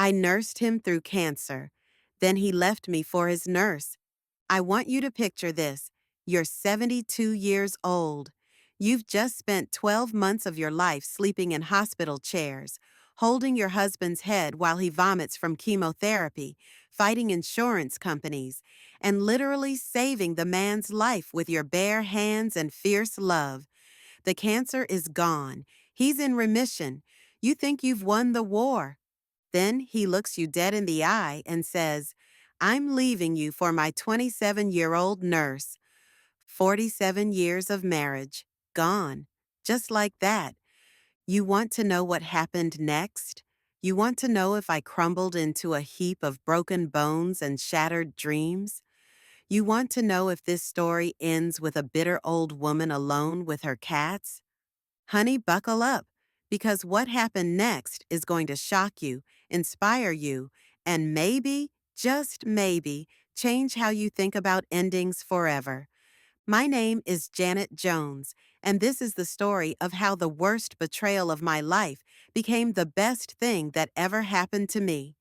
I nursed him through cancer. Then he left me for his nurse. I want you to picture this. You're 72 years old. You've just spent 12 months of your life sleeping in hospital chairs, holding your husband's head while he vomits from chemotherapy, fighting insurance companies, and literally saving the man's life with your bare hands and fierce love. The cancer is gone. He's in remission. You think you've won the war. Then he looks you dead in the eye and says, I'm leaving you for my 27-year-old nurse. 47 years of marriage. Gone. Just like that. You want to know what happened next? You want to know if I crumbled into a heap of broken bones and shattered dreams? You want to know if this story ends with a bitter old woman alone with her cats? Honey, buckle up, because what happened next is going to shock you, inspire you, and maybe, just maybe, change how you think about endings forever. My name is Janet Jones, and this is the story of how the worst betrayal of my life became the best thing that ever happened to me.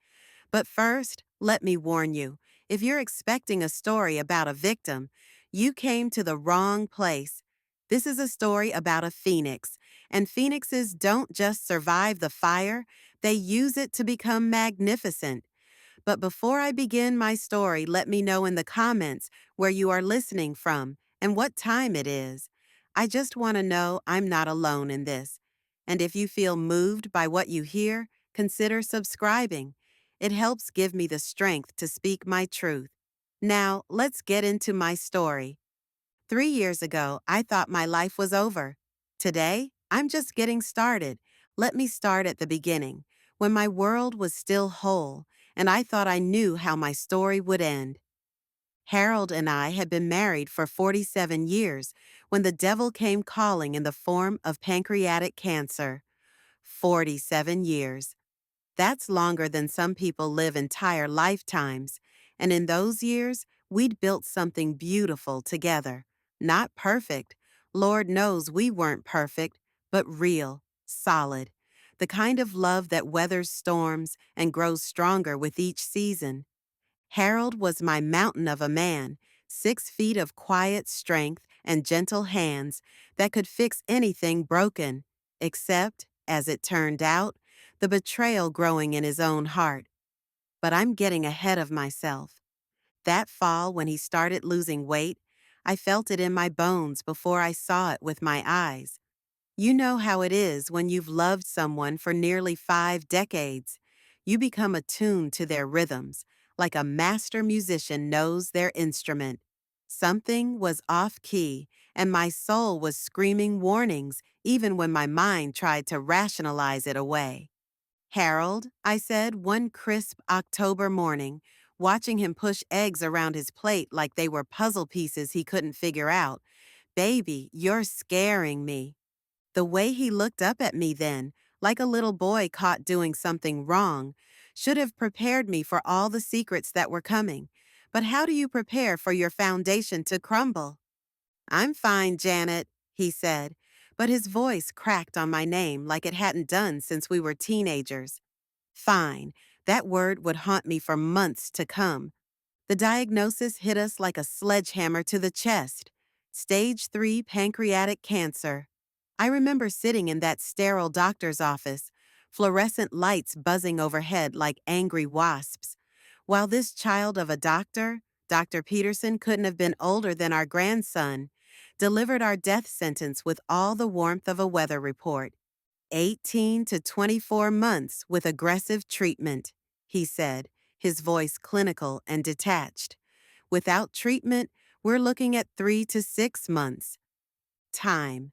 But first, let me warn you, if you're expecting a story about a victim, you came to the wrong place. This is a story about a phoenix, and phoenixes don't just survive the fire, they use it to become magnificent. But before I begin my story, let me know in the comments where you are listening from and what time it is. I just want to know I'm not alone in this. And if you feel moved by what you hear, consider subscribing. It helps give me the strength to speak my truth. Now, let's get into my story. 3 years ago, I thought my life was over. Today, I'm just getting started. Let me start at the beginning, when my world was still whole, and I thought I knew how my story would end. Harold and I had been married for 47 years when the devil came calling in the form of pancreatic cancer. 47 years. That's longer than some people live entire lifetimes, and in those years, we'd built something beautiful together. Not perfect. Lord knows we weren't perfect, but real, solid. The kind of love that weathers storms and grows stronger with each season. Harold was my mountain of a man, 6 feet of quiet strength and gentle hands that could fix anything broken, except, as it turned out, the betrayal growing in his own heart. But I'm getting ahead of myself. That fall when he started losing weight, I felt it in my bones before I saw it with my eyes. You know how it is when you've loved someone for nearly 5 decades. You become attuned to their rhythms, like a master musician knows their instrument. Something was off key, and my soul was screaming warnings even when my mind tried to rationalize it away. Harold, I said one crisp October morning, watching him push eggs around his plate like they were puzzle pieces he couldn't figure out. Baby, you're scaring me. The way he looked up at me then, like a little boy caught doing something wrong, should have prepared me for all the secrets that were coming. But how do you prepare for your foundation to crumble? I'm fine, Janet, he said, but his voice cracked on my name like it hadn't done since we were teenagers. Fine, that word would haunt me for months to come. The diagnosis hit us like a sledgehammer to the chest. Stage 3 pancreatic cancer. I remember sitting in that sterile doctor's office, fluorescent lights buzzing overhead like angry wasps. While this child of a doctor, Dr. Peterson couldn't have been older than our grandson, delivered our death sentence with all the warmth of a weather report. 18 to 24 months with aggressive treatment, he said, his voice clinical and detached. Without treatment, we're looking at 3 to 6 months. Time.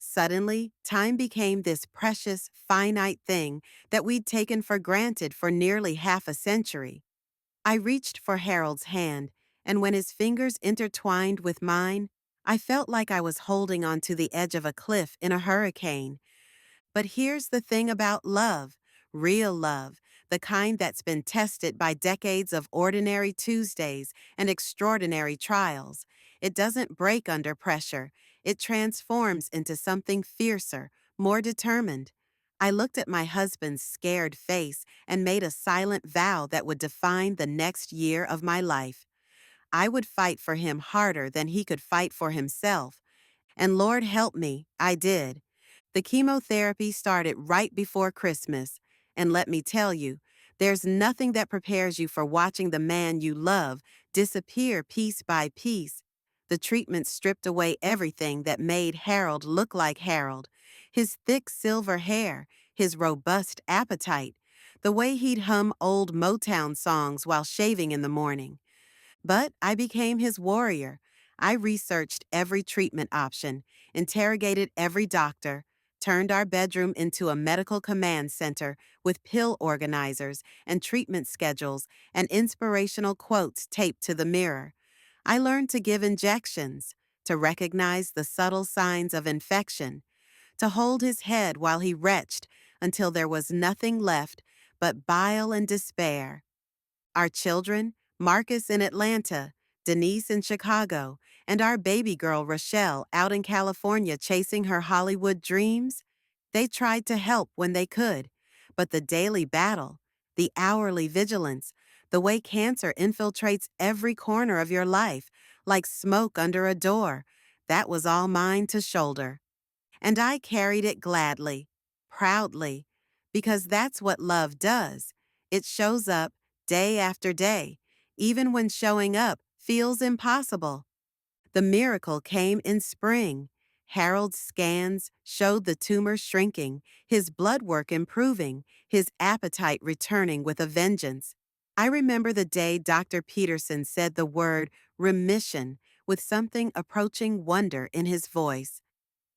Suddenly, time became this precious, finite thing that we'd taken for granted for nearly half a century. I reached for Harold's hand, and when his fingers intertwined with mine, I felt like I was holding onto the edge of a cliff in a hurricane. But here's the thing about love, real love, the kind that's been tested by decades of ordinary Tuesdays and extraordinary trials. It doesn't break under pressure. It transforms into something fiercer, more determined. I looked at my husband's scared face and made a silent vow that would define the next year of my life. I would fight for him harder than he could fight for himself. And Lord help me, I did. The chemotherapy started right before Christmas. And let me tell you, there's nothing that prepares you for watching the man you love disappear piece by piece. The treatment stripped away everything that made Harold look like Harold: his thick silver hair, his robust appetite, the way he'd hum old Motown songs while shaving in the morning. But I became his warrior. I researched every treatment option, interrogated every doctor, turned our bedroom into a medical command center with pill organizers and treatment schedules and inspirational quotes taped to the mirror. I learned to give injections, to recognize the subtle signs of infection, to hold his head while he retched until there was nothing left but bile and despair. Our children, Marcus in Atlanta, Denise in Chicago, and our baby girl Rochelle out in California chasing her Hollywood dreams, they tried to help when they could. But the daily battle, the hourly vigilance, the way cancer infiltrates every corner of your life, like smoke under a door, that was all mine to shoulder. And I carried it gladly, proudly, because that's what love does. It shows up day after day, even when showing up feels impossible. The miracle came in spring. Harold's scans showed the tumor shrinking, his blood work improving, his appetite returning with a vengeance. I remember the day Dr. Peterson said the word remission with something approaching wonder in his voice.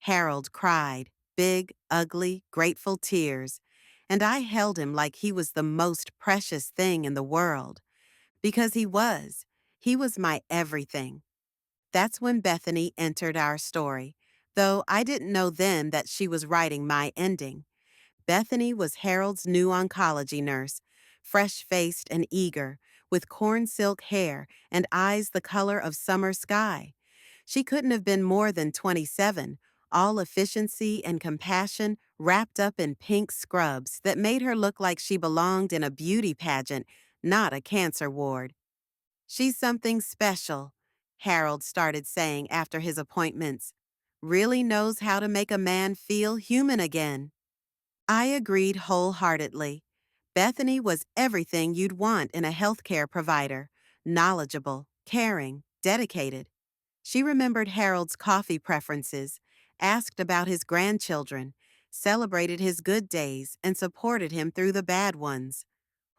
Harold cried, big, ugly, grateful tears, and I held him like he was the most precious thing in the world. Because he was. He was my everything. That's when Bethany entered our story, though I didn't know then that she was writing my ending. Bethany was Harold's new oncology nurse, fresh-faced and eager, with corn silk hair and eyes the color of summer sky. She couldn't have been more than 27, all efficiency and compassion wrapped up in pink scrubs that made her look like she belonged in a beauty pageant, not a cancer ward. "She's something special," Harold started saying after his appointments. "Really knows how to make a man feel human again." I agreed wholeheartedly. Bethany was everything you'd want in a healthcare provider: knowledgeable, caring, dedicated. She remembered Harold's coffee preferences, asked about his grandchildren, celebrated his good days, and supported him through the bad ones.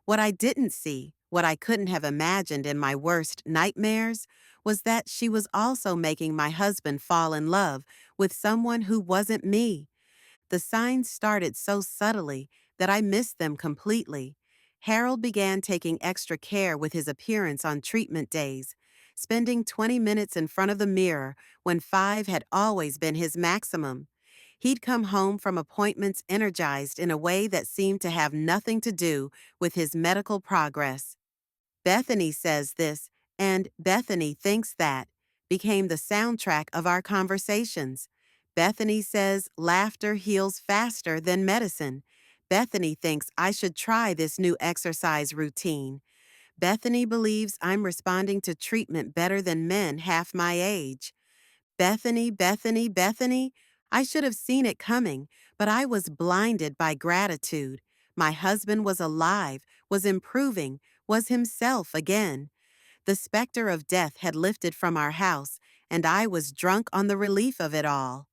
What I didn't see, what I couldn't have imagined in my worst nightmares, was that she was also making my husband fall in love with someone who wasn't me. The signs started so subtly that I missed them completely. Harold began taking extra care with his appearance on treatment days, spending 20 minutes in front of the mirror when 5 had always been his maximum. He'd come home from appointments energized in a way that seemed to have nothing to do with his medical progress. Bethany says this, and Bethany thinks that, became the soundtrack of our conversations. Bethany says laughter heals faster than medicine. Bethany thinks I should try this new exercise routine. Bethany believes I'm responding to treatment better than men half my age. Bethany, Bethany, Bethany. I should have seen it coming, but I was blinded by gratitude. My husband was alive, was improving, was himself again. The specter of death had lifted from our house, and I was drunk on the relief of it all.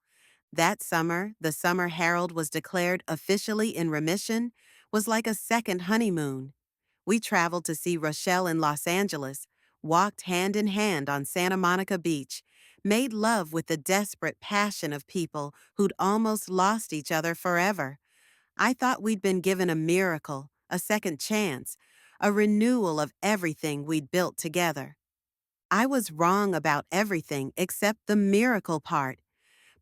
That summer, the summer Harold was declared officially in remission, was like a second honeymoon. We traveled to see Rochelle in Los Angeles, walked hand in hand on Santa Monica Beach, made love with the desperate passion of people who'd almost lost each other forever. I thought we'd been given a miracle, a second chance, a renewal of everything we'd built together. I was wrong about everything except the miracle part.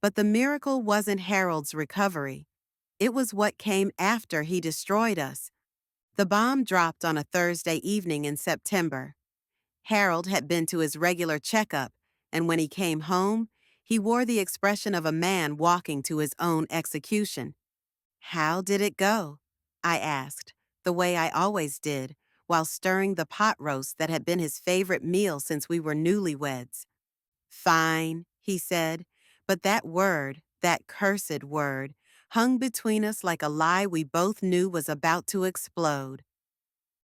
But the miracle wasn't Harold's recovery. It was what came after he destroyed us. The bomb dropped on a Thursday evening in September. Harold had been to his regular checkup, and when he came home, he wore the expression of a man walking to his own execution. How did it go? I asked, the way I always did, while stirring the pot roast that had been his favorite meal since we were newlyweds. Fine, he said, but that word, that cursed word, hung between us like a lie we both knew was about to explode.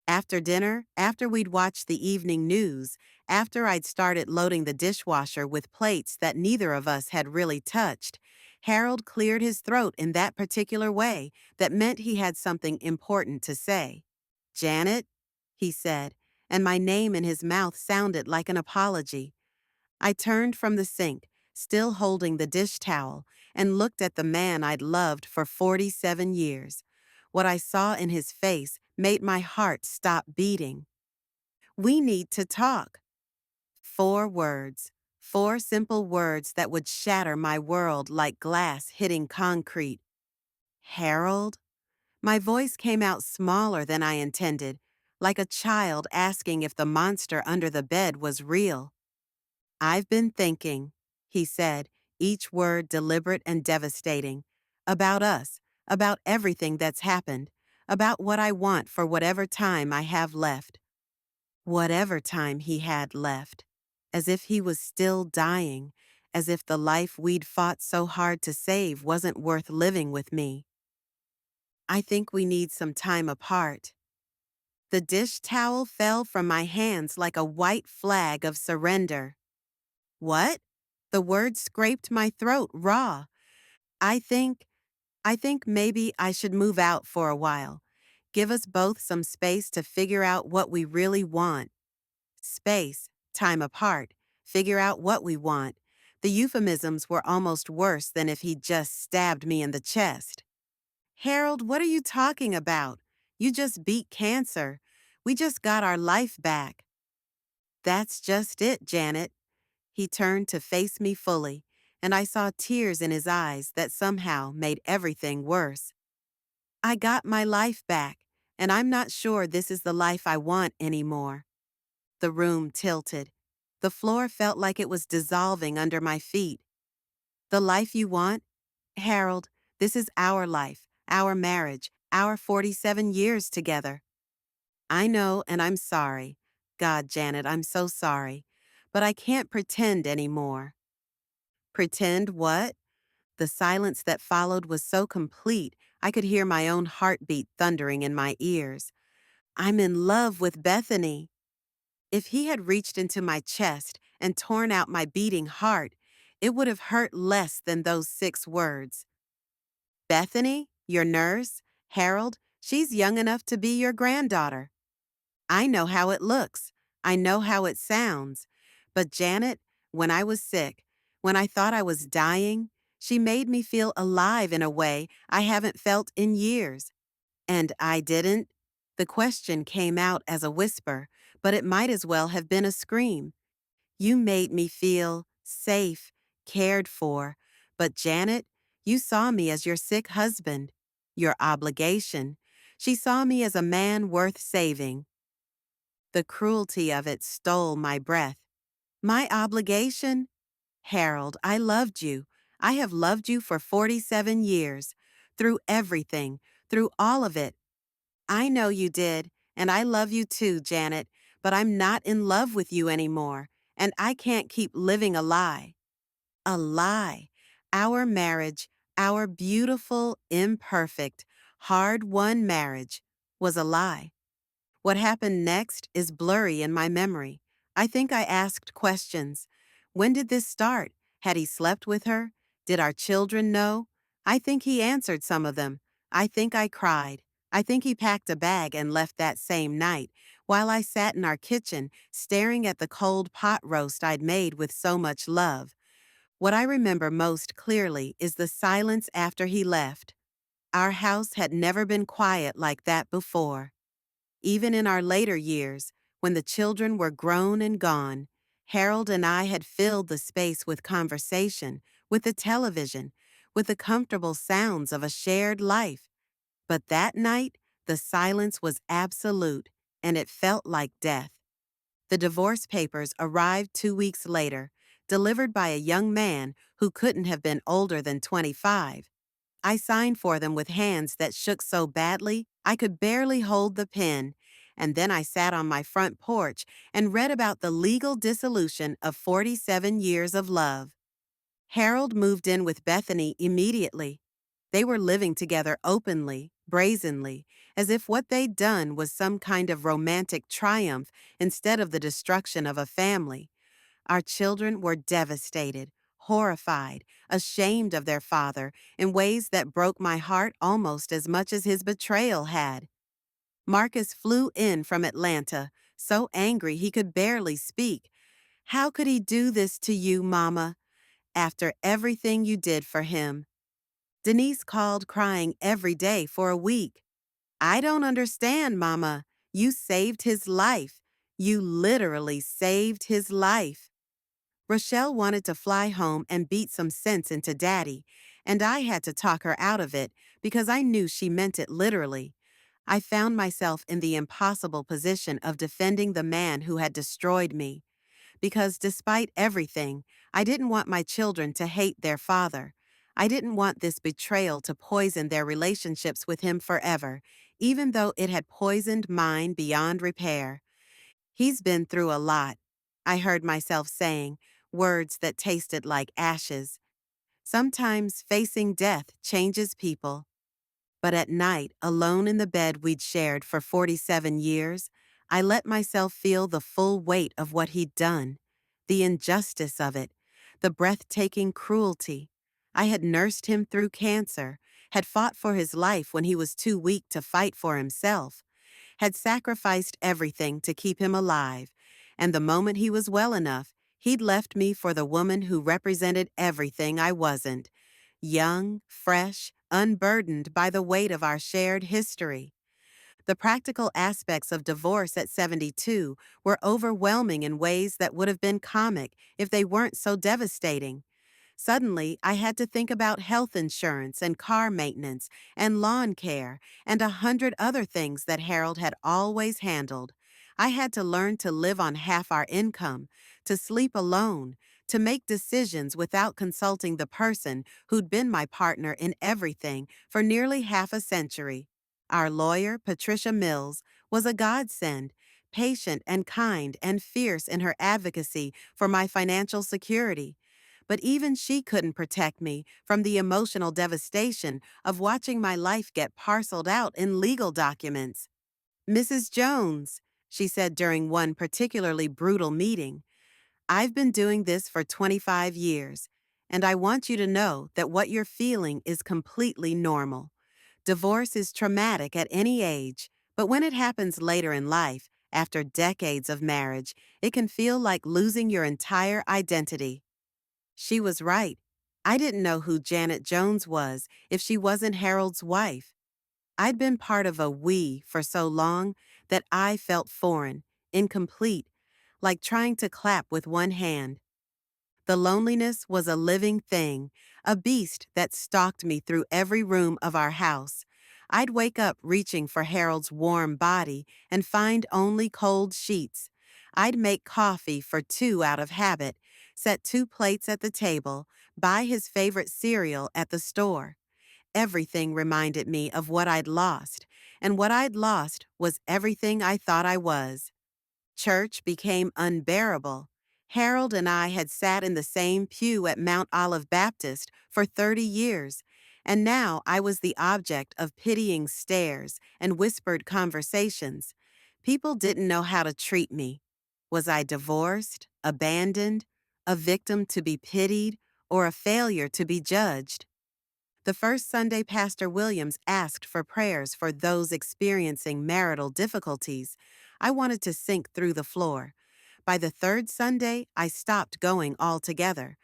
After dinner, after we'd watched the evening news, after I'd started loading the dishwasher with plates that neither of us had really touched, Harold cleared his throat in that particular way that meant he had something important to say. Janet, he said, and my name in his mouth sounded like an apology. I turned from the sink, still holding the dish towel, and looked at the man I'd loved for 47 years. What I saw in his face made my heart stop beating. We need to talk. 4 words. 4 simple words that would shatter my world like glass hitting concrete. Harold? My voice came out smaller than I intended, like a child asking if the monster under the bed was real. I've been thinking, he said, each word deliberate and devastating, about us, about everything that's happened, about what I want for whatever time I have left. Whatever time he had left. As if he was still dying, as if the life we'd fought so hard to save wasn't worth living with me. I think we need some time apart. The dish towel fell from my hands like a white flag of surrender. What? The word scraped my throat raw. I think, I think maybe I should move out for a while. Give us both some space to figure out what we really want. Space, time apart, figure out what we want. The euphemisms were almost worse than if he'd just stabbed me in the chest. Harold, what are you talking about? You just beat cancer. We just got our life back. That's just it, Janet. He turned to face me fully, and I saw tears in his eyes that somehow made everything worse. I got my life back, and I'm not sure this is the life I want anymore. The room tilted. The floor felt like it was dissolving under my feet. The life you want? Harold, this is our life, our marriage, our 47 years together. I know, and I'm sorry. God, Janet, I'm so sorry. But I can't pretend anymore. Pretend what? The silence that followed was so complete, I could hear my own heartbeat thundering in my ears. I'm in love with Bethany. If he had reached into my chest and torn out my beating heart, it would have hurt less than those 6 words. Bethany, your nurse, Harold, she's young enough to be your granddaughter. I know how it looks. I know how it sounds. But Janet, when I was sick, when I thought I was dying, she made me feel alive in a way I haven't felt in years. And I didn't? The question came out as a whisper, but it might as well have been a scream. You made me feel safe, cared for. But Janet, you saw me as your sick husband, your obligation. She saw me as a man worth saving. The cruelty of it stole my breath. My obligation? Harold, I loved you. I have loved you for 47 years. Through everything, through all of it. I know you did, and I love you too, Janet, but I'm not in love with you anymore, and I can't keep living a lie. A lie. Our marriage, our beautiful, imperfect, hard-won marriage, was a lie. What happened next is blurry in my memory. I think I asked questions. When did this start? Had he slept with her? Did our children know? I think he answered some of them. I think I cried. I think he packed a bag and left that same night, while I sat in our kitchen, staring at the cold pot roast I'd made with so much love. What I remember most clearly is the silence after he left. Our house had never been quiet like that before. Even in our later years, when the children were grown and gone, Harold and I had filled the space with conversation, with the television, with the comfortable sounds of a shared life. But that night, the silence was absolute, and it felt like death. The divorce papers arrived 2 weeks later, delivered by a young man who couldn't have been older than 25. I signed for them with hands that shook so badly I could barely hold the pen, and then I sat on my front porch and read about the legal dissolution of 47 years of love. Harold moved in with Bethany immediately. They were living together openly, brazenly, as if what they'd done was some kind of romantic triumph instead of the destruction of a family. Our children were devastated, horrified, ashamed of their father in ways that broke my heart almost as much as his betrayal had. Marcus flew in from Atlanta, so angry he could barely speak. "How could he do this to you, Mama, after everything you did for him?" Denise called crying every day for a week. "I don't understand, Mama. You saved his life. You literally saved his life." Rochelle wanted to fly home and beat some sense into Daddy, and I had to talk her out of it because I knew she meant it literally. I found myself in the impossible position of defending the man who had destroyed me, because despite everything, I didn't want my children to hate their father. I didn't want this betrayal to poison their relationships with him forever, even though it had poisoned mine beyond repair. "He's been through a lot," I heard myself saying, words that tasted like ashes. Sometimes facing death changes people. But at night, alone in the bed we'd shared for 47 years, I let myself feel the full weight of what he'd done, the injustice of it, the breathtaking cruelty. I had nursed him through cancer, had fought for his life when he was too weak to fight for himself, had sacrificed everything to keep him alive, and the moment he was well enough, he'd left me for the woman who represented everything I wasn't: young, fresh, unburdened by the weight of our shared history. The practical aspects of divorce at 72 were overwhelming in ways that would have been comic if they weren't so devastating. Suddenly, I had to think about health insurance and car maintenance and lawn care and 100 other things that Harold had always handled. I had to learn to live on half our income, to sleep alone, to make decisions without consulting the person who'd been my partner in everything for nearly half a century. Our lawyer, Patricia Mills, was a godsend, patient and kind and fierce in her advocacy for my financial security. But even she couldn't protect me from the emotional devastation of watching my life get parceled out in legal documents. "Mrs. Jones," she said during one particularly brutal meeting, "I've been doing this for 25 years, and I want you to know that what you're feeling is completely normal. Divorce is traumatic at any age, but when it happens later in life, after decades of marriage, it can feel like losing your entire identity." She was right. I didn't know who Janet Jones was if she wasn't Harold's wife. I'd been part of a we for so long that I felt foreign, incomplete, like trying to clap with one hand. The loneliness was a living thing, a beast that stalked me through every room of our house. I'd wake up reaching for Harold's warm body and find only cold sheets. I'd make coffee for two out of habit, set two plates at the table, buy his favorite cereal at the store. Everything reminded me of what I'd lost, and what I'd lost was everything I thought I was. Church became unbearable. Harold and I had sat in the same pew at Mount Olive Baptist for 30 years, and now I was the object of pitying stares and whispered conversations. People didn't know how to treat me. Was I divorced, abandoned, a victim to be pitied, or a failure to be judged? The first Sunday, Pastor Williams asked for prayers for those experiencing marital difficulties. I wanted to sink through the floor. By the third Sunday, I stopped going altogether.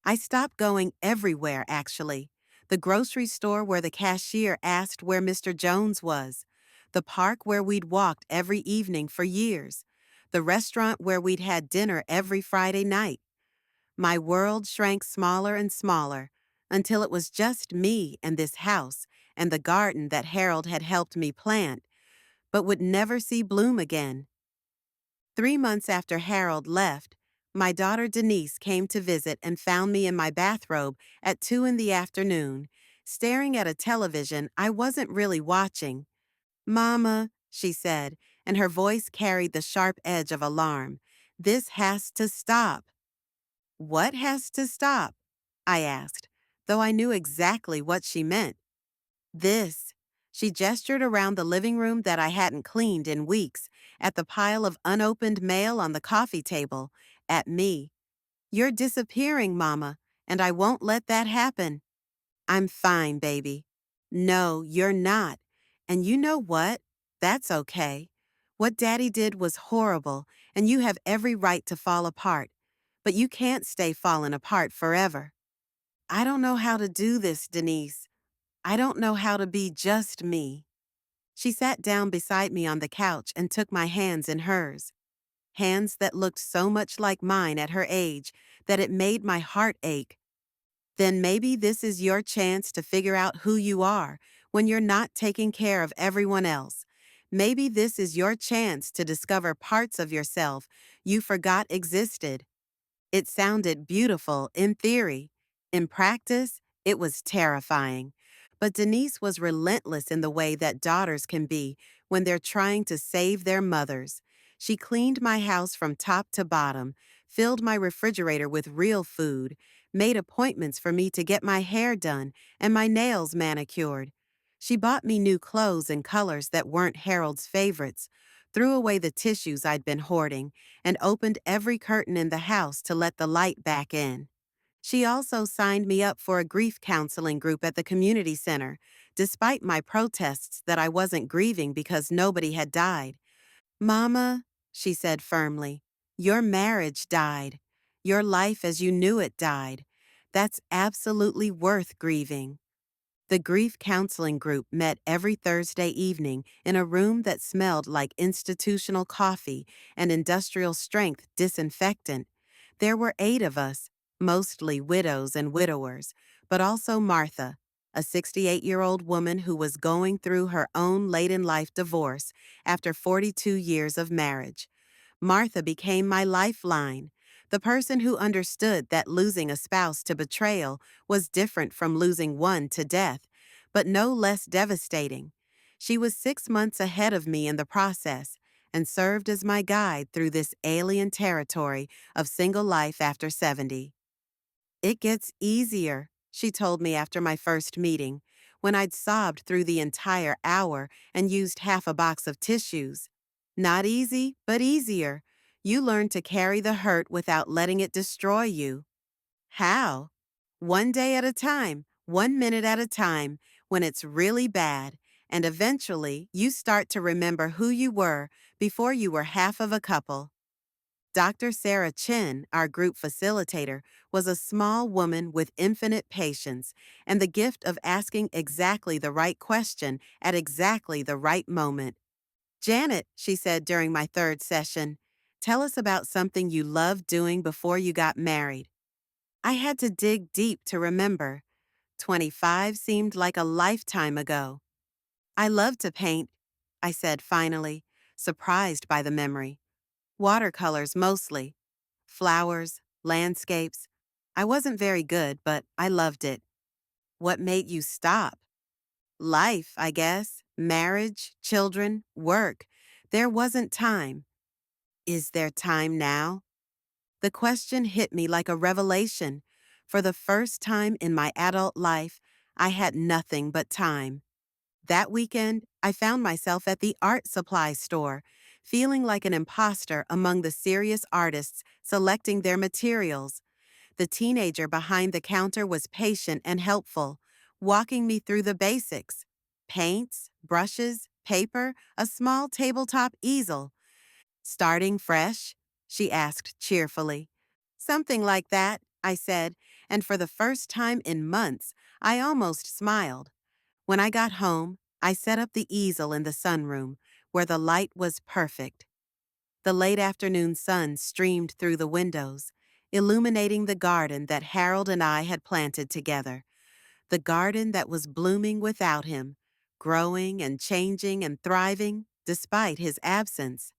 I stopped going everywhere, actually. The grocery store where the cashier asked where Mr. Jones was. The park where we'd walked every evening for years. The restaurant where we'd had dinner every Friday night. My world shrank smaller and smaller until it was just me and this house and the garden that Harold had helped me plant, but would never see bloom again. 3 months after Harold left, my daughter Denise came to visit and found me in my bathrobe at 2 in the afternoon, staring at a television I wasn't really watching. Mama, she said, and her voice carried the sharp edge of alarm. This has to stop. What has to stop? I asked, though I knew exactly what she meant. This. She gestured around the living room that I hadn't cleaned in weeks, at the pile of unopened mail on the coffee table, at me. You're disappearing, Mama, and I won't let that happen. I'm fine, baby. No, you're not. And you know what? That's okay. What Daddy did was horrible, and you have every right to fall apart. But you can't stay falling apart forever. I don't know how to do this, Denise. I don't know how to be just me. She sat down beside me on the couch and took my hands in hers. Hands that looked so much like mine at her age that it made my heart ache. Then maybe this is your chance to figure out who you are when you're not taking care of everyone else. Maybe this is your chance to discover parts of yourself you forgot existed. It sounded beautiful in theory. In practice, it was terrifying. But Denise was relentless in the way that daughters can be when they're trying to save their mothers. She cleaned my house from top to bottom, filled my refrigerator with real food, made appointments for me to get my hair done and my nails manicured. She bought me new clothes in colors that weren't Harold's favorites, threw away the tissues I'd been hoarding, and opened every curtain in the house to let the light back in. She also signed me up for a grief counseling group at the community center, despite my protests that I wasn't grieving because nobody had died. Mama, she said firmly, your marriage died. Your life as you knew it died. That's absolutely worth grieving. The grief counseling group met every Thursday evening in a room that smelled like institutional coffee and industrial strength disinfectant. There were 8 of us, mostly widows and widowers, but also Martha, a 68-year-old woman who was going through her own late-in-life divorce after 42 years of marriage. Martha became my lifeline, the person who understood that losing a spouse to betrayal was different from losing one to death, but no less devastating. She was 6 months ahead of me in the process and served as my guide through this alien territory of single life after 70. It gets easier, she told me after my first meeting, when I'd sobbed through the entire hour and used half a box of tissues. Not easy, but easier. You learn to carry the hurt without letting it destroy you. How? One day at a time, 1 minute at a time, when it's really bad, and eventually you start to remember who you were before you were half of a couple. Dr. Sarah Chin, our group facilitator, was a small woman with infinite patience and the gift of asking exactly the right question at exactly the right moment. Janet, she said during my third session, tell us about something you loved doing before you got married. I had to dig deep to remember. 25 seemed like a lifetime ago. I love to paint, I said finally, surprised by the memory. Watercolors mostly. Flowers, landscapes. I wasn't very good, but I loved it. What made you stop? Life, I guess. Marriage, children, work. There wasn't time. Is there time now? The question hit me like a revelation. For the first time in my adult life, I had nothing but time. That weekend, I found myself at the art supply store, feeling like an imposter among the serious artists selecting their materials. The teenager behind the counter was patient and helpful, walking me through the basics: paints, brushes, paper, a small tabletop easel. Starting fresh? She asked cheerfully. Something like that, I said, and for the first time in months, I almost smiled. When I got home, I set up the easel in the sunroom, where the light was perfect. The late afternoon sun streamed through the windows, illuminating the garden that Harold and I had planted together, the garden that was blooming without him, growing and changing and thriving despite his absence.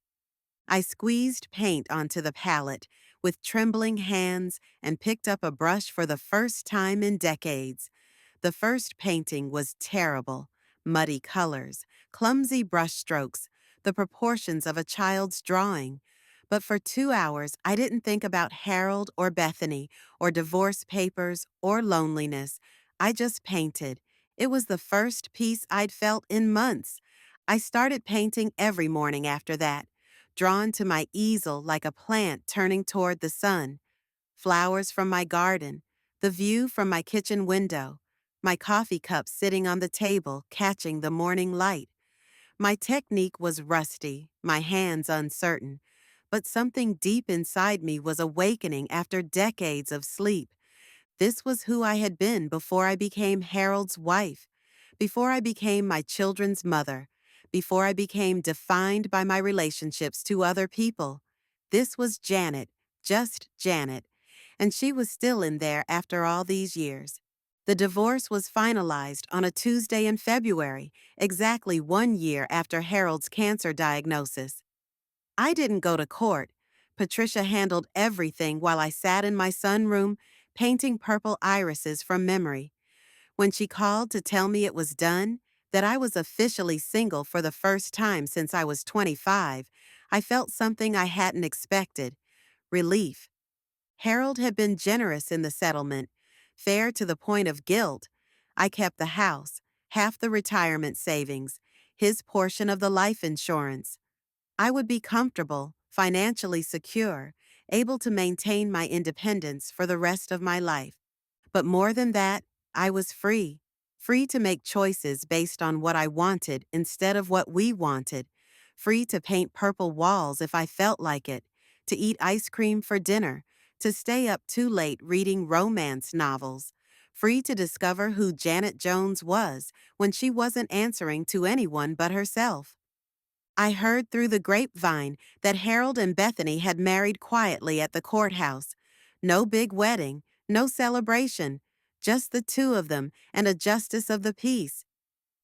I squeezed paint onto the palette with trembling hands and picked up a brush for the first time in decades. The first painting was terrible: muddy colors, clumsy brushstrokes, the proportions of a child's drawing. But for 2 hours, I didn't think about Harold or Bethany or divorce papers or loneliness. I just painted. It was the first peace I'd felt in months. I started painting every morning after that, drawn to my easel like a plant turning toward the sun. Flowers from my garden, the view from my kitchen window, my coffee cup sitting on the table catching the morning light. My technique was rusty, my hands uncertain, but something deep inside me was awakening after decades of sleep. This was who I had been before I became Harold's wife, before I became my children's mother, before I became defined by my relationships to other people. This was Janet, just Janet, and she was still in there after all these years. The divorce was finalized on a Tuesday in February, exactly 1 year after Harold's cancer diagnosis. I didn't go to court. Patricia handled everything while I sat in my sunroom, painting purple irises from memory. When she called to tell me it was done, that I was officially single for the first time since I was 25, I felt something I hadn't expected: relief. Harold had been generous in the settlement, fair to the point of guilt. I kept the house, half the retirement savings, his portion of the life insurance. I would be comfortable, financially secure, able to maintain my independence for the rest of my life. But more than that, I was free. Free to make choices based on what I wanted instead of what we wanted. Free to paint purple walls if I felt like it, to eat ice cream for dinner, to stay up too late reading romance novels. Free to discover who Janet Jones was when she wasn't answering to anyone but herself. I heard through the grapevine that Harold and Bethany had married quietly at the courthouse. No big wedding, no celebration, just the two of them and a justice of the peace.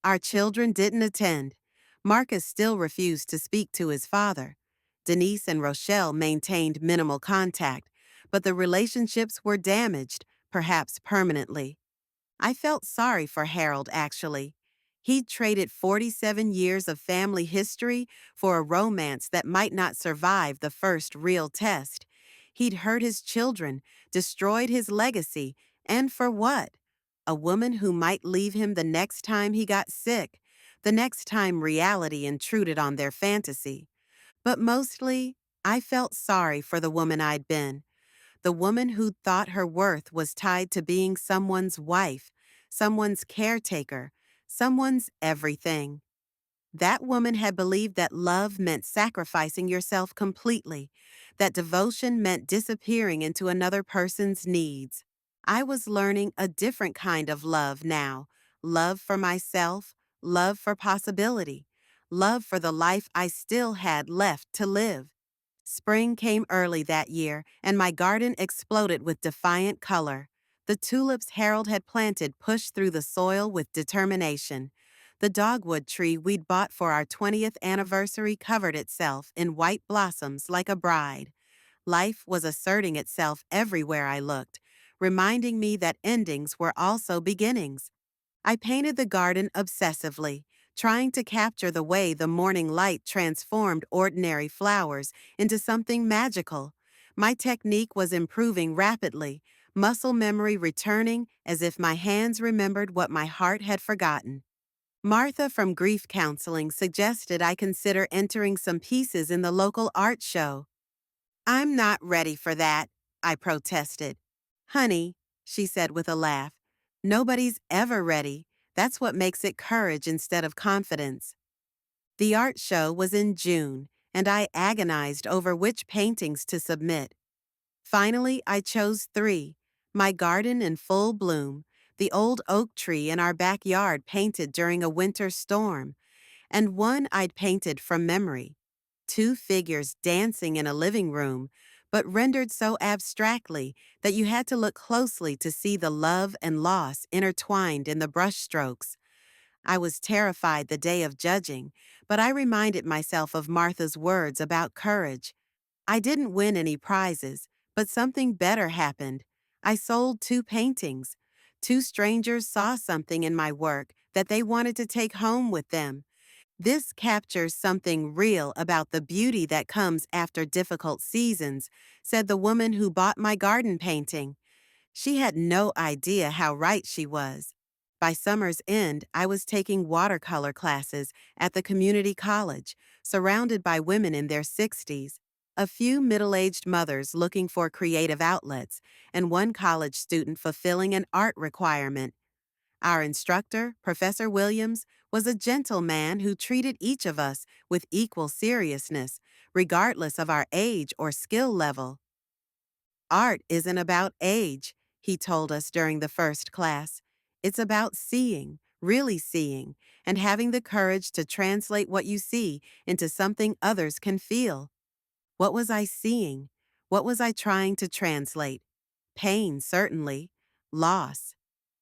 Our children didn't attend. Marcus still refused to speak to his father. Denise and Rochelle maintained minimal contact, but the relationships were damaged, perhaps permanently. I felt sorry for Harold, actually. He'd traded 47 years of family history for a romance that might not survive the first real test. He'd hurt his children, destroyed his legacy, and for what? A woman who might leave him the next time he got sick, the next time reality intruded on their fantasy. But mostly, I felt sorry for the woman I'd been. The woman who thought her worth was tied to being someone's wife, someone's caretaker, someone's everything. That woman had believed that love meant sacrificing yourself completely, that devotion meant disappearing into another person's needs. I was learning a different kind of love now: love for myself, love for possibility, love for the life I still had left to live. Spring came early that year, and my garden exploded with defiant color. The tulips Harold had planted pushed through the soil with determination. The dogwood tree we'd bought for our 20th anniversary covered itself in white blossoms like a bride. Life was asserting itself everywhere I looked, reminding me that endings were also beginnings. I painted the garden obsessively, trying to capture the way the morning light transformed ordinary flowers into something magical. My technique was improving rapidly, muscle memory returning as if my hands remembered what my heart had forgotten. Martha from grief counseling suggested I consider entering some pieces in the local art show. "I'm not ready for that," I protested. "Honey," she said with a laugh, "nobody's ever ready. That's what makes it courage instead of confidence." The art show was in June, and I agonized over which paintings to submit. Finally, I chose three: my garden in full bloom, the old oak tree in our backyard painted during a winter storm, and one I'd painted from memory: two figures dancing in a living room, but rendered so abstractly that you had to look closely to see the love and loss intertwined in the brushstrokes. I was terrified the day of judging, but I reminded myself of Martha's words about courage. I didn't win any prizes, but something better happened. I sold two paintings. Two strangers saw something in my work that they wanted to take home with them. This captures something real about the beauty that comes after difficult seasons, said the woman who bought my garden painting. She had no idea how right she was. By summer's end, I was taking watercolor classes at the community college, surrounded by women in their 60s, a few middle-aged mothers looking for creative outlets, and one college student fulfilling an art requirement. Our instructor, Professor Williams, was a gentle man who treated each of us with equal seriousness, regardless of our age or skill level. Art isn't about age, he told us during the first class. It's about seeing, really seeing, and having the courage to translate what you see into something others can feel. What was I seeing? What was I trying to translate? Pain, certainly. Loss.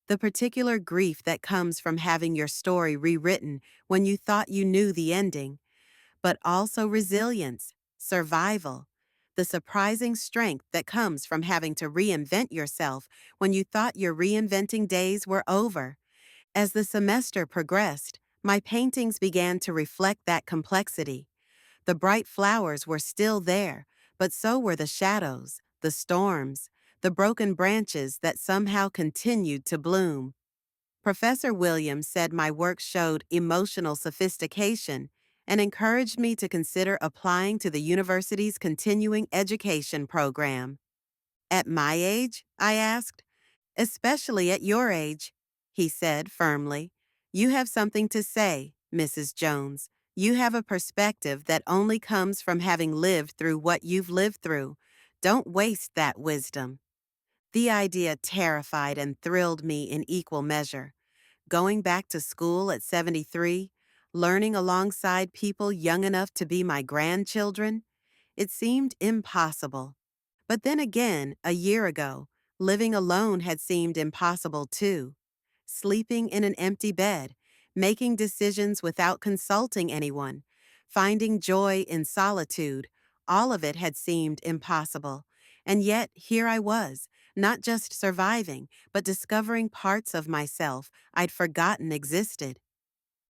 The particular grief that comes from having your story rewritten when you thought you knew the ending, but also resilience, survival, the surprising strength that comes from having to reinvent yourself when you thought your reinventing days were over. As the semester progressed, my paintings began to reflect that complexity. The bright flowers were still there, but so were the shadows, the storms, the broken branches that somehow continued to bloom. Professor Williams said my work showed emotional sophistication and encouraged me to consider applying to the university's continuing education program. At my age? I asked. Especially at your age, he said firmly. You have something to say, Mrs. Jones. You have a perspective that only comes from having lived through what you've lived through. Don't waste that wisdom. The idea terrified and thrilled me in equal measure. Going back to school at 73, learning alongside people young enough to be my grandchildren, it seemed impossible. But then again, a year ago, living alone had seemed impossible too. Sleeping in an empty bed, making decisions without consulting anyone, finding joy in solitude, all of it had seemed impossible. And yet, here I was, not just surviving, but discovering parts of myself I'd forgotten existed.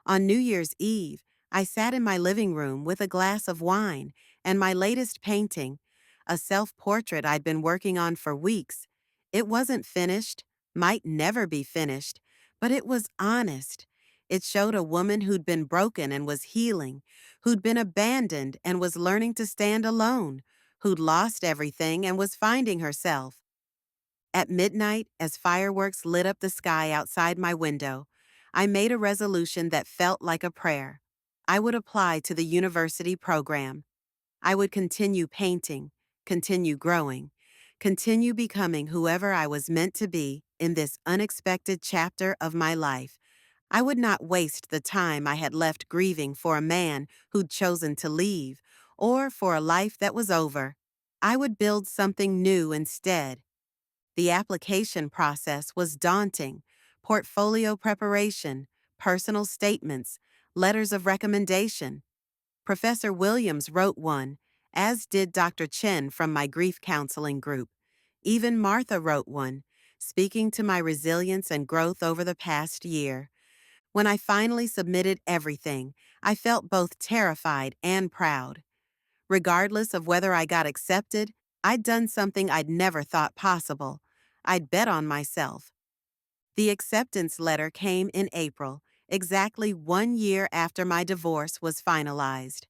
On New Year's Eve, I sat in my living room with a glass of wine and my latest painting, a self-portrait I'd been working on for weeks. It wasn't finished, might never be finished, but it was honest. It showed a woman who'd been broken and was healing, who'd been abandoned and was learning to stand alone, who'd lost everything and was finding herself. At midnight, as fireworks lit up the sky outside my window, I made a resolution that felt like a prayer. I would apply to the university program. I would continue painting, continue growing, continue becoming whoever I was meant to be in this unexpected chapter of my life. I would not waste the time I had left grieving for a man who'd chosen to leave, or for a life that was over. I would build something new instead. The application process was daunting. Portfolio preparation, personal statements, letters of recommendation. Professor Williams wrote one, as did Dr. Chen from my grief counseling group. Even Martha wrote one, speaking to my resilience and growth over the past year. When I finally submitted everything, I felt both terrified and proud. Regardless of whether I got accepted, I'd done something I'd never thought possible. I'd bet on myself. The acceptance letter came in April, exactly 1 year after my divorce was finalized.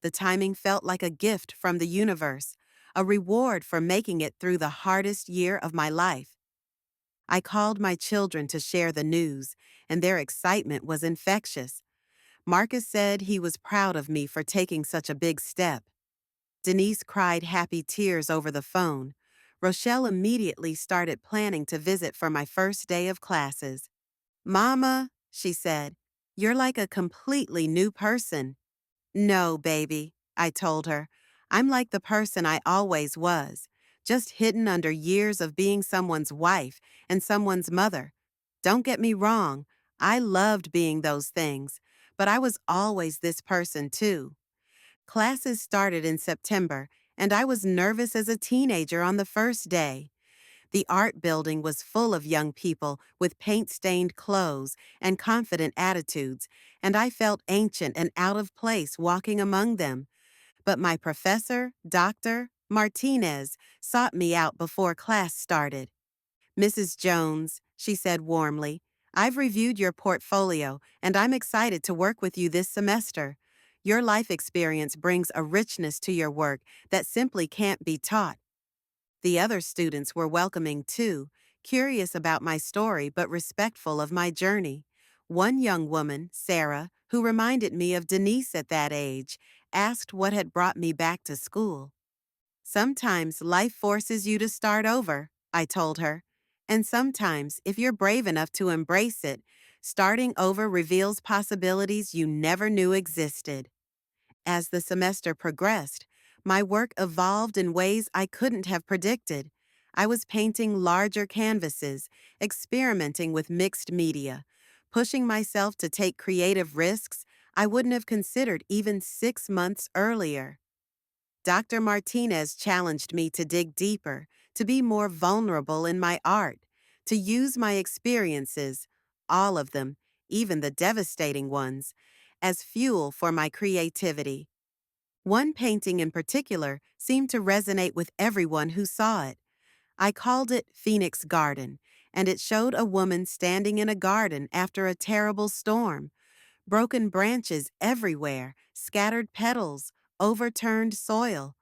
The timing felt like a gift from the universe, a reward for making it through the hardest year of my life. I called my children to share the news, and their excitement was infectious. Marcus said he was proud of me for taking such a big step. Denise cried happy tears over the phone. Rochelle immediately started planning to visit for my first day of classes. "Mama," she said, "you're like a completely new person." "No, baby," I told her. "I'm like the person I always was, just hidden under years of being someone's wife and someone's mother. Don't get me wrong, I loved being those things, but I was always this person too." Classes started in September, and I was nervous as a teenager on the first day. The art building was full of young people with paint-stained clothes and confident attitudes, and I felt ancient and out of place walking among them. But my professor, Dr. Martinez, sought me out before class started. "Mrs. Jones," she said warmly, "I've reviewed your portfolio, and I'm excited to work with you this semester. Your life experience brings a richness to your work that simply can't be taught." The other students were welcoming too, curious about my story but respectful of my journey. One young woman, Sarah, who reminded me of Denise at that age, asked what had brought me back to school. "Sometimes life forces you to start over," I told her. "And sometimes, if you're brave enough to embrace it, starting over reveals possibilities you never knew existed." As the semester progressed, my work evolved in ways I couldn't have predicted. I was painting larger canvases, experimenting with mixed media, pushing myself to take creative risks I wouldn't have considered even 6 months earlier. Dr. Martinez challenged me to dig deeper, to be more vulnerable in my art, to use my experiences, all of them, even the devastating ones, as fuel for my creativity. One painting in particular seemed to resonate with everyone who saw it. I called it Phoenix Garden, and it showed a woman standing in a garden after a terrible storm. Broken branches everywhere, scattered petals, overturned soil.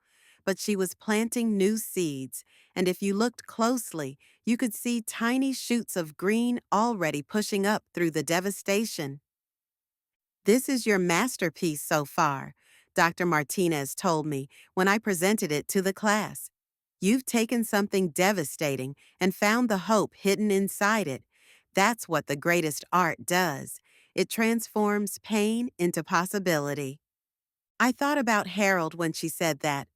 But she was planting new seeds, and if you looked closely, you could see tiny shoots of green already pushing up through the devastation. "This is your masterpiece so far," Dr. Martinez told me when I presented it to the class. "You've taken something devastating and found the hope hidden inside it. That's what the greatest art does. It transforms pain into possibility." I thought about Harold when she said that.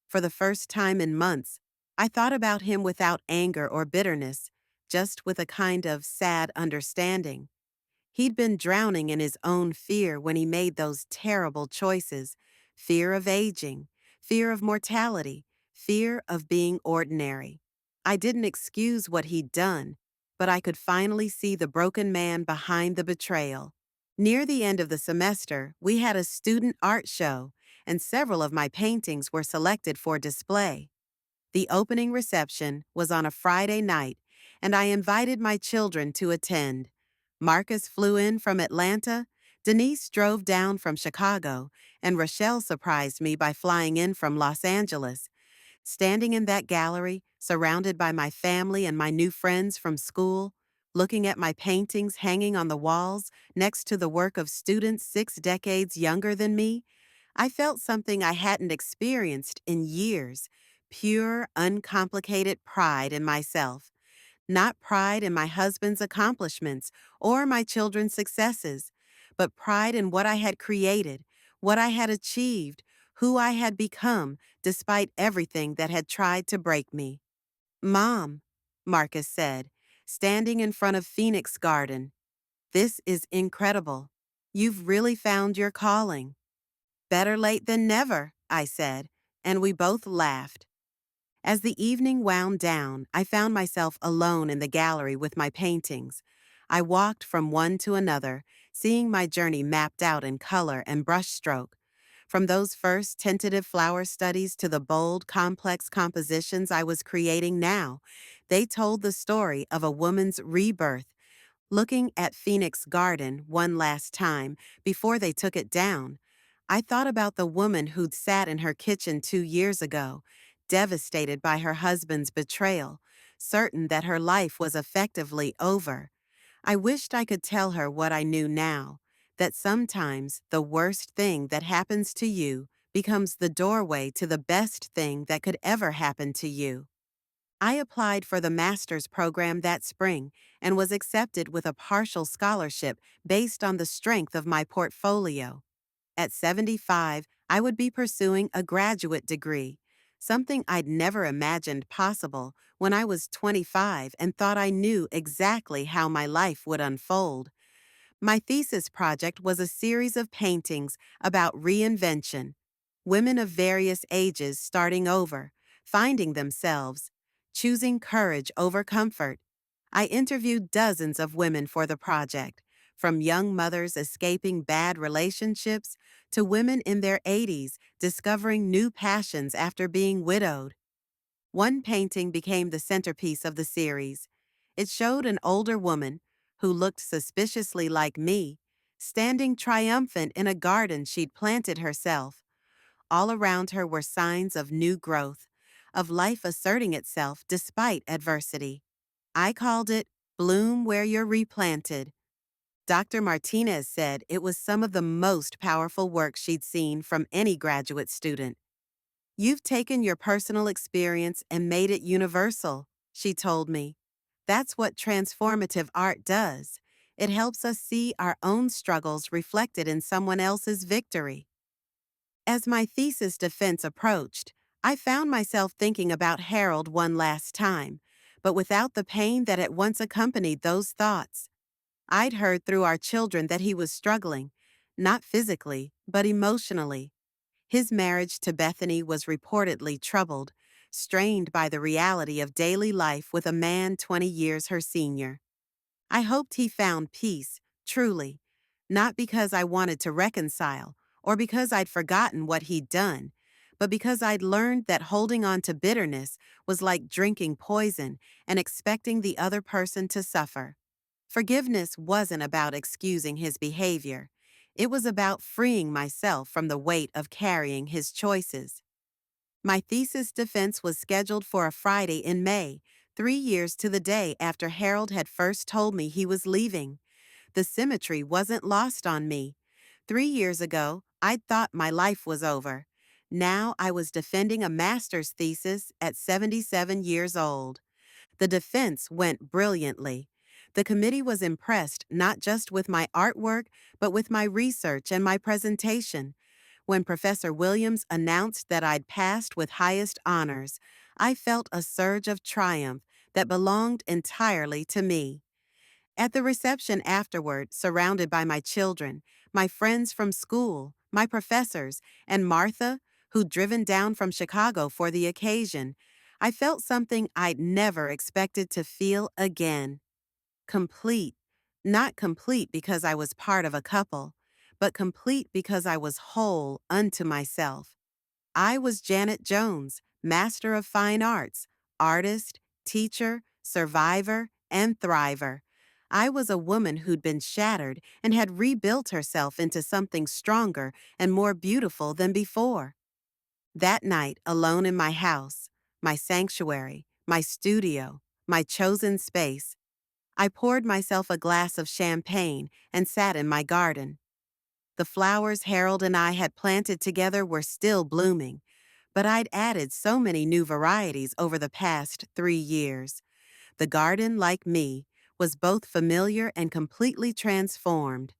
For the first time in months, I thought about him without anger or bitterness, just with a kind of sad understanding. He'd been drowning in his own fear when he made those terrible choices: fear of aging, fear of mortality, fear of being ordinary. I didn't excuse what he'd done, but I could finally see the broken man behind the betrayal. Near the end of the semester, we had a student art show, and several of my paintings were selected for display. The opening reception was on a Friday night, and I invited my children to attend. Marcus flew in from Atlanta, Denise drove down from Chicago, and Rochelle surprised me by flying in from Los Angeles. Standing in that gallery, surrounded by my family and my new friends from school, looking at my paintings hanging on the walls next to the work of students 6 decades younger than me, I felt something I hadn't experienced in years: pure, uncomplicated pride in myself. Not pride in my husband's accomplishments or my children's successes, but pride in what I had created, what I had achieved, who I had become despite everything that had tried to break me. "Mom," Marcus said, standing in front of Phoenix Garden, "this is incredible. You've really found your calling." "Better late than never," I said, and we both laughed. As the evening wound down, I found myself alone in the gallery with my paintings. I walked from one to another, seeing my journey mapped out in color and brushstroke. From those first tentative flower studies to the bold, complex compositions I was creating now, they told the story of a woman's rebirth. Looking at Phoenix Garden one last time before they took it down, I thought about the woman who'd sat in her kitchen 2 years ago, devastated by her husband's betrayal, certain that her life was effectively over. I wished I could tell her what I knew now, that sometimes the worst thing that happens to you becomes the doorway to the best thing that could ever happen to you. I applied for the master's program that spring and was accepted with a partial scholarship based on the strength of my portfolio. At 75, I would be pursuing a graduate degree, something I'd never imagined possible when I was 25 and thought I knew exactly how my life would unfold. My thesis project was a series of paintings about reinvention, women of various ages starting over, finding themselves, choosing courage over comfort. I interviewed dozens of women for the project, from young mothers escaping bad relationships to women in their 80s discovering new passions after being widowed. One painting became the centerpiece of the series. It showed an older woman, who looked suspiciously like me, standing triumphant in a garden she'd planted herself. All around her were signs of new growth, of life asserting itself despite adversity. I called it Bloom Where You're Replanted. Dr. Martinez said it was some of the most powerful work she'd seen from any graduate student. You've taken your personal experience and made it universal, she told me. That's what transformative art does. It helps us see our own struggles reflected in someone else's victory. As my thesis defense approached, I found myself thinking about Harold one last time, but without the pain that at once accompanied those thoughts. I'd heard through our children that he was struggling, not physically, but emotionally. His marriage to Bethany was reportedly troubled, strained by the reality of daily life with a man 20 years her senior. I hoped he found peace, truly, not because I wanted to reconcile or because I'd forgotten what he'd done, but because I'd learned that holding on to bitterness was like drinking poison and expecting the other person to suffer. Forgiveness wasn't about excusing his behavior. It was about freeing myself from the weight of carrying his choices. My thesis defense was scheduled for a Friday in May, 3 years to the day after Harold had first told me he was leaving. The symmetry wasn't lost on me. 3 years ago, I'd thought my life was over. Now I was defending a master's thesis at 77 years old. The defense went brilliantly. The committee was impressed not just with my artwork, but with my research and my presentation. When Professor Williams announced that I'd passed with highest honors, I felt a surge of triumph that belonged entirely to me. At the reception afterward, surrounded by my children, my friends from school, my professors, and Martha, who'd driven down from Chicago for the occasion, I felt something I'd never expected to feel again. Complete. Not complete because I was part of a couple, but complete because I was whole unto myself. I was Janet Jones, Master of Fine Arts, artist, teacher, survivor, and thriver. I was a woman who'd been shattered and had rebuilt herself into something stronger and more beautiful than before. That night, alone in my house, my sanctuary, my studio, my chosen space, I poured myself a glass of champagne and sat in my garden. The flowers Harold and I had planted together were still blooming, but I'd added so many new varieties over the past 3 years. The garden, like me, was both familiar and completely transformed.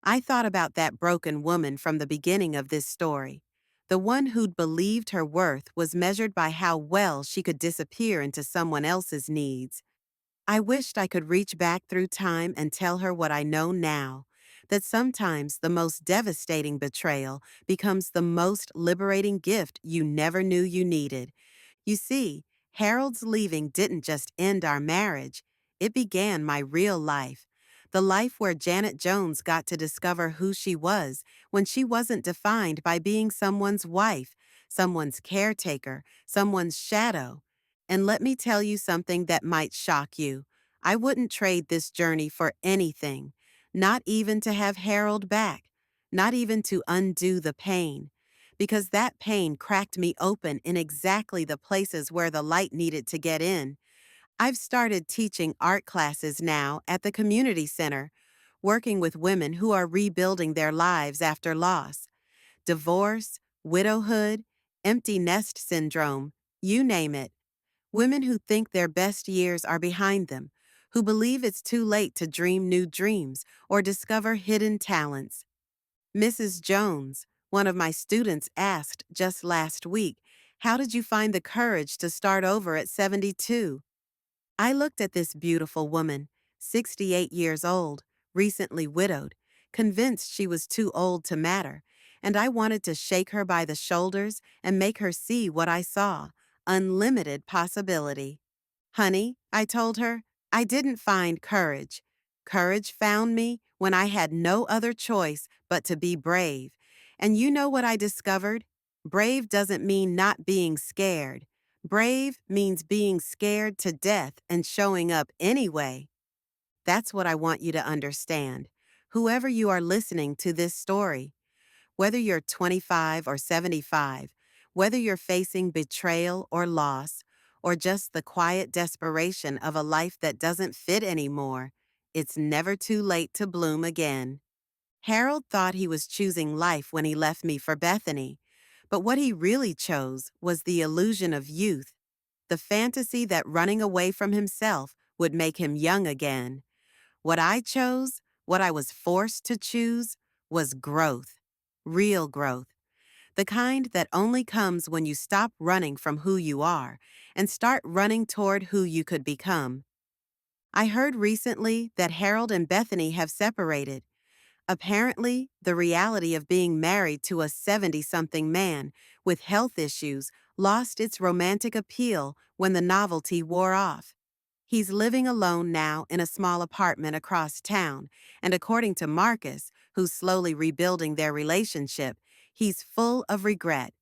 I thought about that broken woman from the beginning of this story, the one who'd believed her worth was measured by how well she could disappear into someone else's needs. I wished I could reach back through time and tell her what I know now, that sometimes the most devastating betrayal becomes the most liberating gift you never knew you needed. You see, Harold's leaving didn't just end our marriage, it began my real life. The life where Janet Jones got to discover who she was when she wasn't defined by being someone's wife, someone's caretaker, someone's shadow. And let me tell you something that might shock you. I wouldn't trade this journey for anything, not even to have Harold back, not even to undo the pain, because that pain cracked me open in exactly the places where the light needed to get in. I've started teaching art classes now at the community center, working with women who are rebuilding their lives after loss, divorce, widowhood, empty nest syndrome, you name it. Women who think their best years are behind them, who believe it's too late to dream new dreams or discover hidden talents. Mrs. Jones, one of my students, asked just last week, "How did you find the courage to start over at 72?" I looked at this beautiful woman, 68 years old, recently widowed, convinced she was too old to matter, and I wanted to shake her by the shoulders and make her see what I saw, unlimited possibility. Honey, I told her, I didn't find courage. Courage found me when I had no other choice but to be brave. And you know what I discovered? Brave doesn't mean not being scared. Brave means being scared to death and showing up anyway. That's what I want you to understand. Whoever you are listening to this story, whether you're 25 or 75, whether you're facing betrayal or loss, or just the quiet desperation of a life that doesn't fit anymore, it's never too late to bloom again. Harold thought he was choosing life when he left me for Bethany, but what he really chose was the illusion of youth, the fantasy that running away from himself would make him young again. What I chose, what I was forced to choose, was growth. Real growth. The kind that only comes when you stop running from who you are and start running toward who you could become. I heard recently that Harold and Bethany have separated. Apparently, the reality of being married to a 70-something man with health issues lost its romantic appeal when the novelty wore off. He's living alone now in a small apartment across town, and according to Marcus, who's slowly rebuilding their relationship, he's full of regret.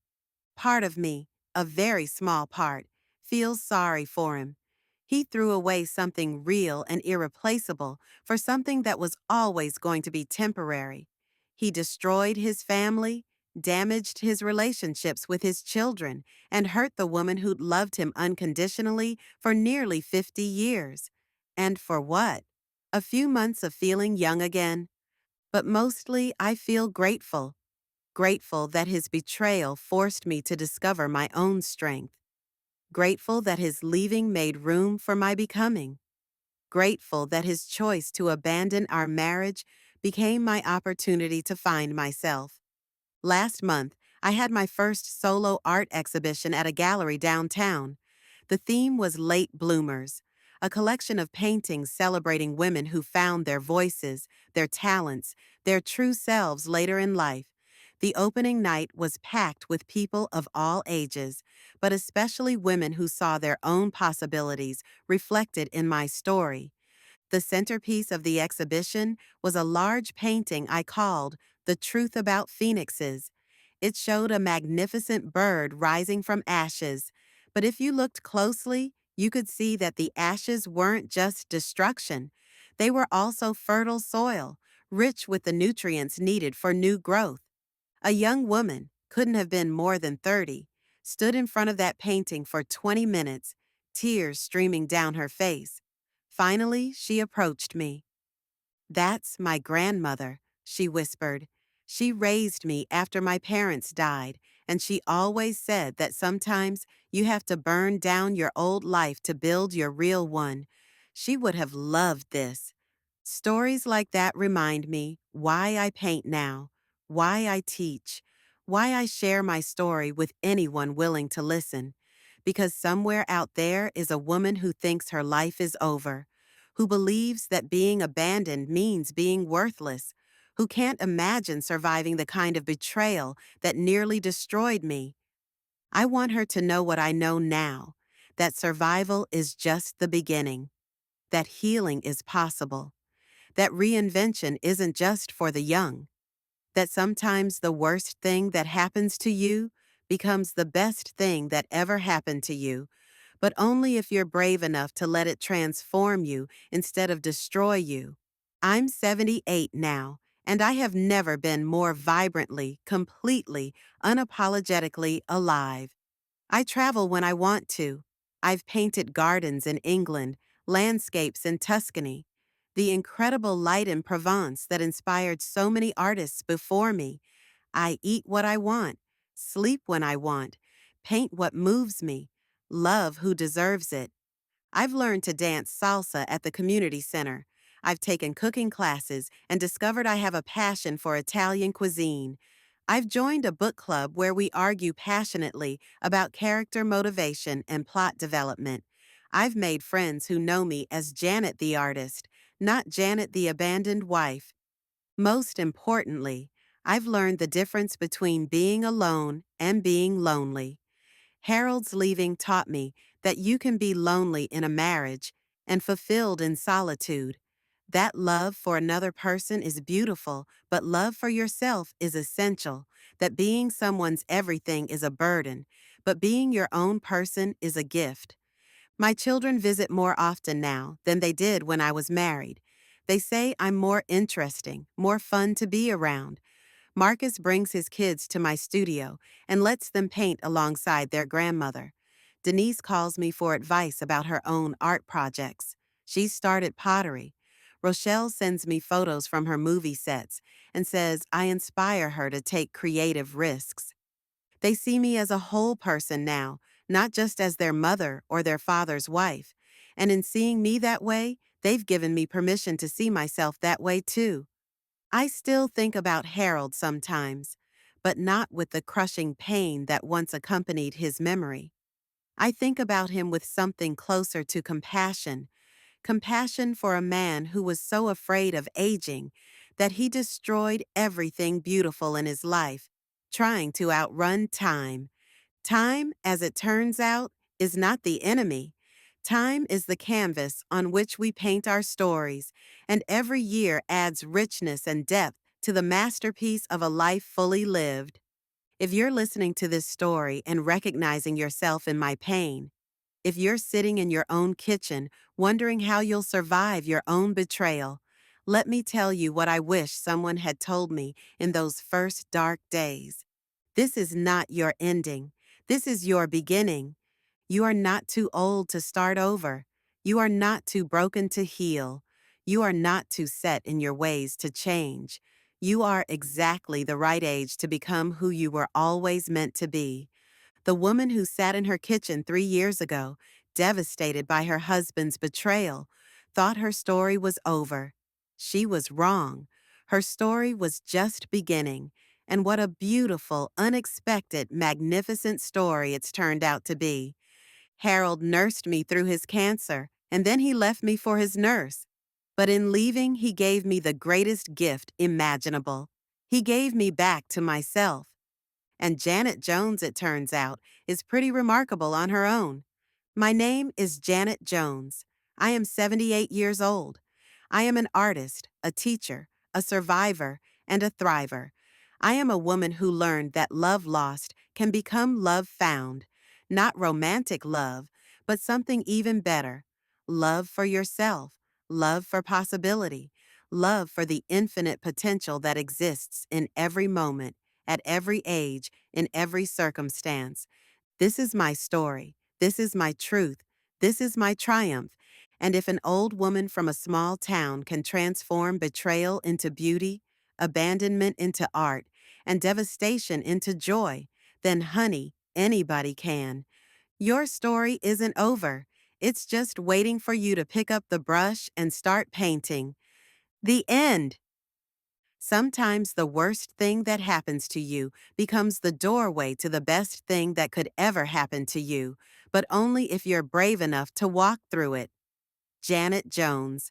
Part of me, a very small part, feels sorry for him. He threw away something real and irreplaceable for something that was always going to be temporary. He destroyed his family, damaged his relationships with his children, and hurt the woman who'd loved him unconditionally for nearly 50 years. And for what? A few months of feeling young again. But mostly I feel grateful. Grateful that his betrayal forced me to discover my own strength. Grateful that his leaving made room for my becoming. Grateful that his choice to abandon our marriage became my opportunity to find myself. Last month, I had my first solo art exhibition at a gallery downtown. The theme was Late Bloomers, a collection of paintings celebrating women who found their voices, their talents, their true selves later in life. The opening night was packed with people of all ages, but especially women who saw their own possibilities reflected in my story. The centerpiece of the exhibition was a large painting I called The Truth About Phoenixes. It showed a magnificent bird rising from ashes, but if you looked closely, you could see that the ashes weren't just destruction. They were also fertile soil, rich with the nutrients needed for new growth. A young woman, couldn't have been more than 30, stood in front of that painting for 20 minutes, tears streaming down her face. Finally, she approached me. "That's my grandmother," she whispered. "She raised me after my parents died, and she always said that sometimes you have to burn down your old life to build your real one. She would have loved this." Stories like that remind me why I paint now, why I teach, why I share my story with anyone willing to listen. Because somewhere out there is a woman who thinks her life is over, who believes that being abandoned means being worthless, who can't imagine surviving the kind of betrayal that nearly destroyed me. I want her to know what I know now, that survival is just the beginning, that healing is possible, that reinvention isn't just for the young, that sometimes the worst thing that happens to you becomes the best thing that ever happened to you, but only if you're brave enough to let it transform you instead of destroy you. I'm 78 now, and I have never been more vibrantly, completely, unapologetically alive. I travel when I want to. I've painted gardens in England, landscapes in Tuscany, the incredible light in Provence that inspired so many artists before me. I eat what I want, sleep when I want, paint what moves me, love who deserves it. I've learned to dance salsa at the community center. I've taken cooking classes and discovered I have a passion for Italian cuisine. I've joined a book club where we argue passionately about character motivation and plot development. I've made friends who know me as Janet the artist, not Janet the abandoned wife. Most importantly, I've learned the difference between being alone and being lonely. Harold's leaving taught me that you can be lonely in a marriage and fulfilled in solitude. That love for another person is beautiful, but love for yourself is essential. That being someone's everything is a burden, but being your own person is a gift. My children visit more often now than they did when I was married. They say I'm more interesting, more fun to be around. Marcus brings his kids to my studio and lets them paint alongside their grandmother. Denise calls me for advice about her own art projects. She's started pottery. Rochelle sends me photos from her movie sets and says I inspire her to take creative risks. They see me as a whole person now, not just as their mother or their father's wife. And in seeing me that way, they've given me permission to see myself that way too. I still think about Harold sometimes, but not with the crushing pain that once accompanied his memory. I think about him with something closer to compassion, compassion for a man who was so afraid of aging that he destroyed everything beautiful in his life, trying to outrun time. Time, as it turns out, is not the enemy. Time is the canvas on which we paint our stories, and every year adds richness and depth to the masterpiece of a life fully lived. If you're listening to this story and recognizing yourself in my pain, if you're sitting in your own kitchen wondering how you'll survive your own betrayal, let me tell you what I wish someone had told me in those first dark days. This is not your ending. This is your beginning. You are not too old to start over. You are not too broken to heal. You are not too set in your ways to change. You are exactly the right age to become who you were always meant to be. The woman who sat in her kitchen 3 years ago, devastated by her husband's betrayal, thought her story was over. She was wrong. Her story was just beginning. And what a beautiful, unexpected, magnificent story it's turned out to be. Harold nursed me through his cancer, and then he left me for his nurse. But in leaving, he gave me the greatest gift imaginable. He gave me back to myself. And Janet Jones, it turns out, is pretty remarkable on her own. My name is Janet Jones. I am 78 years old. I am an artist, a teacher, a survivor, and a thriver. I am a woman who learned that love lost can become love found. Not romantic love, but something even better. Love for yourself, love for possibility, love for the infinite potential that exists in every moment, at every age, in every circumstance. This is my story. This is my truth. This is my triumph. And if an old woman from a small town can transform betrayal into beauty, abandonment into art, and devastation into joy, then honey, anybody can. Your story isn't over. It's just waiting for you to pick up the brush and start painting. The end. Sometimes the worst thing that happens to you becomes the doorway to the best thing that could ever happen to you, but only if you're brave enough to walk through it. Janet Jones.